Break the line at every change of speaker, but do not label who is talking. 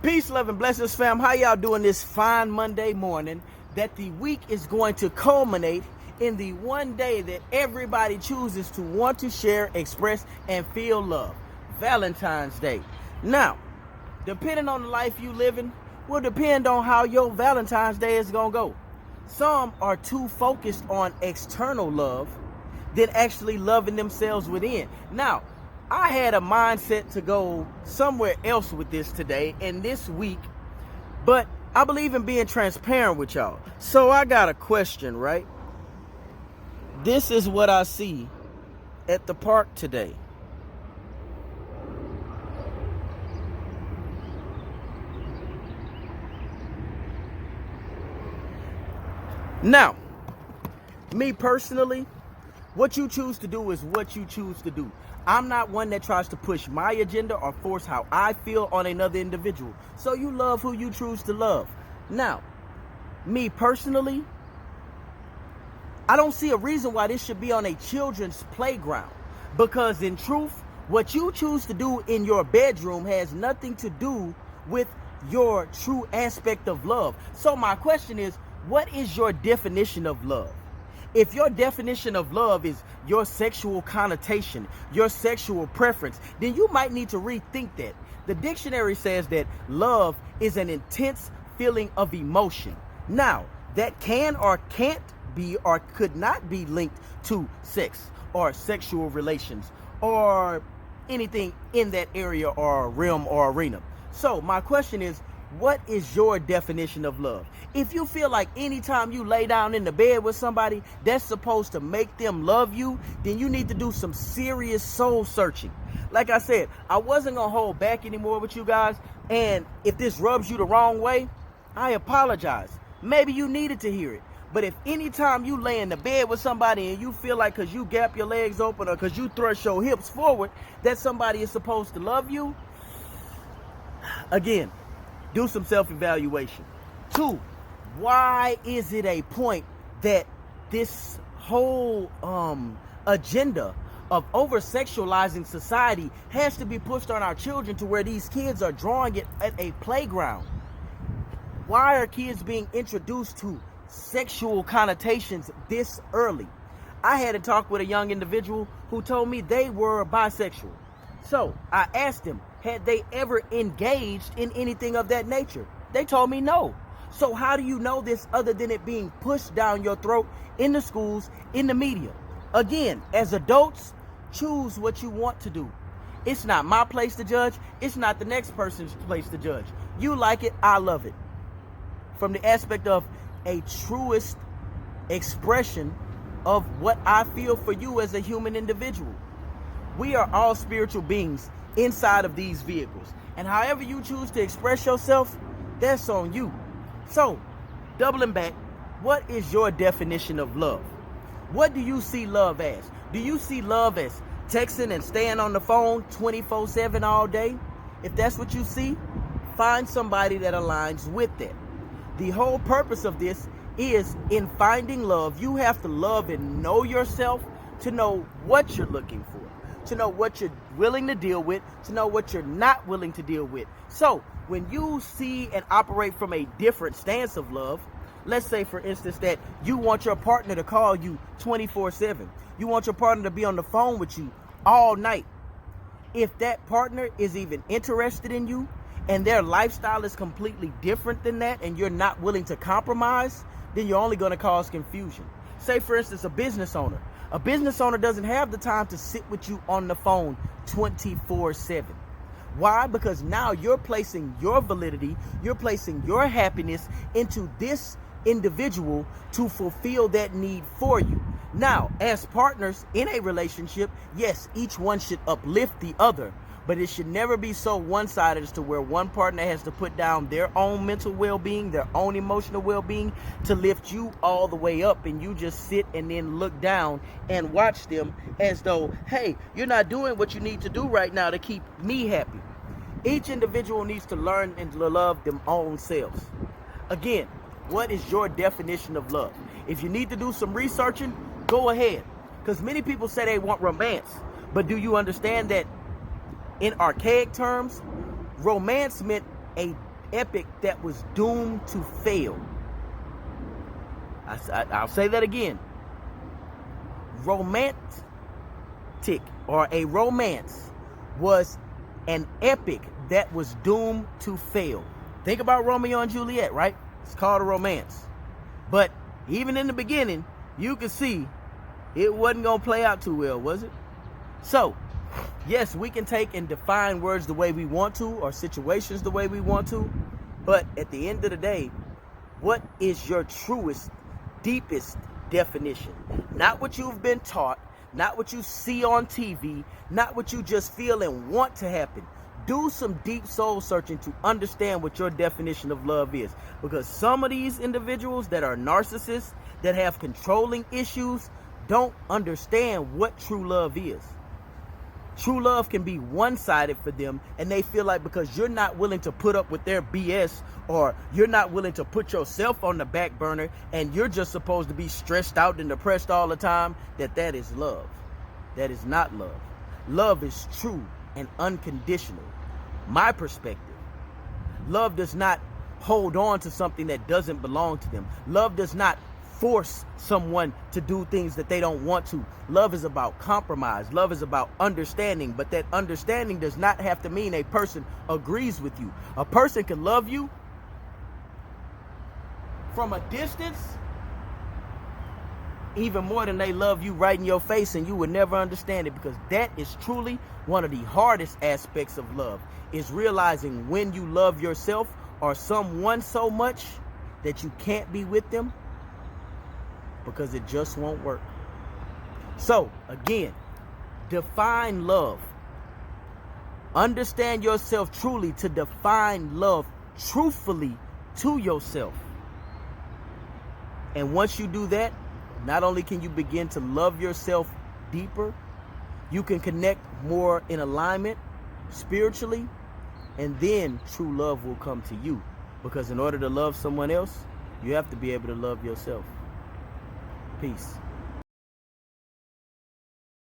Peace, love, and blessings, fam. How y'all doing this fine Monday morning that the week is going to culminate in the one day that everybody chooses to want to share, express, and feel love? Valentine's Day. Now, depending on the life you living, will depend on how your Valentine's Day is going to go. Some are too focused on external love than actually loving themselves within. Now, I had a mindset to go somewhere else with this today and this week, but I believe in being transparent with y'all. So I got a question, right? This is what I see at the park today. Now, me personally, what you choose to do is what you choose to do. I'm not one that tries to push my agenda or force how I feel on another individual. So you love who you choose to love. Now, me personally, I don't see a reason why this should be on a children's playground. Because in truth, what you choose to do in your bedroom has nothing to do with your true aspect of love. So my question is, what is your definition of love? If your definition of love is your sexual connotation, your sexual preference, then you might need to rethink that. The dictionary says that love is an intense feeling of emotion. Now, that can or can't be or could not be linked to sex or sexual relations or anything in that area or realm or arena. So my question is, what is your definition of love? If you feel like anytime you lay down in the bed with somebody, that's supposed to make them love you, then you need to do some serious soul searching. Like I said, I wasn't going to hold back anymore with you guys. And if this rubs you the wrong way, I apologize. Maybe you needed to hear it. But if anytime you lay in the bed with somebody and you feel like because you gap your legs open or because you thrust your hips forward, that somebody is supposed to love you, again, do some self-evaluation. 2, why is it a point that this whole agenda of over-sexualizing society has to be pushed on our children to where these kids are drawing it at a playground? Why are kids being introduced to sexual connotations this early? I had a talk with a young individual who told me they were bisexual. So I asked them, had they ever engaged in anything of that nature? They told me no. So how do you know this other than it being pushed down your throat in the schools, in the media? Again, as adults, choose what you want to do. It's not my place to judge. It's not the next person's place to judge. You like it, I love it. From the aspect of a truest expression of what I feel for you as a human individual. We are all spiritual beings inside of these vehicles. And however you choose to express yourself, that's on you. So, doubling back, what is your definition of love? What do you see love as? Do you see love as texting and staying on the phone 24/7 all day? If that's what you see, find somebody that aligns with that. The whole purpose of this is in finding love, you have to love and know yourself to know what you're looking for, to know what you're willing to deal with, to know what you're not willing to deal with. So when you see and operate from a different stance of love, let's say for instance that you want your partner to call you 24/7. You want your partner to be on the phone with you all night. If that partner is even interested in you and their lifestyle is completely different than that and you're not willing to compromise, then you're only going to cause confusion. Say for instance, a business owner. A business owner doesn't have the time to sit with you on the phone 24/7. Why? Because now you're placing your validity, you're placing your happiness into this individual to fulfill that need for you. Now, as partners in a relationship, yes, each one should uplift the other, but it should never be so one-sided as to where one partner has to put down their own mental well-being, their own emotional well-being to lift you all the way up, and you just sit and then look down and watch them as though, hey, you're not doing what you need to do right now to keep me happy. Each individual needs to learn and to love them own selves. Again, what is your definition of love? If you need to do some researching, go ahead. Because many people say they want romance, but do you understand that in archaic terms, romance meant a epic that was doomed to fail. I'll say that again. Romantic or a romance was an epic that was doomed to fail. Think about Romeo and Juliet, right? It's called a romance. But even in the beginning, you could see it wasn't going to play out too well, was it? So, yes, we can take and define words the way we want to, or situations the way we want to. But at the end of the day, what is your truest, deepest definition? Not what you've been taught, not what you see on TV, not what you just feel and want to happen. Do some deep soul searching to understand what your definition of love is. Because some of these individuals that are narcissists, that have controlling issues, don't understand what true love is. True love can be one-sided for them, and they feel like because you're not willing to put up with their BS, or you're not willing to put yourself on the back burner, and you're just supposed to be stressed out and depressed all the time, that is love. That is not love. Love is true and unconditional. My perspective. Love does not hold on to something that doesn't belong to them. Love does not force someone to do things that they don't want to. Love is about compromise. Love is about understanding, but that understanding does not have to mean a person agrees with you. A person can love you from a distance even more than they love you right in your face, and you would never understand it, because that is truly one of the hardest aspects of love, is realizing when you love yourself or someone so much that you can't be with them because it just won't work. So again, define love. Understand yourself truly to define love truthfully to yourself. And once you do that, not only can you begin to love yourself deeper, you can connect more in alignment spiritually, and then true love will come to you. Because in order to love someone else, you have to be able to love yourself. Peace.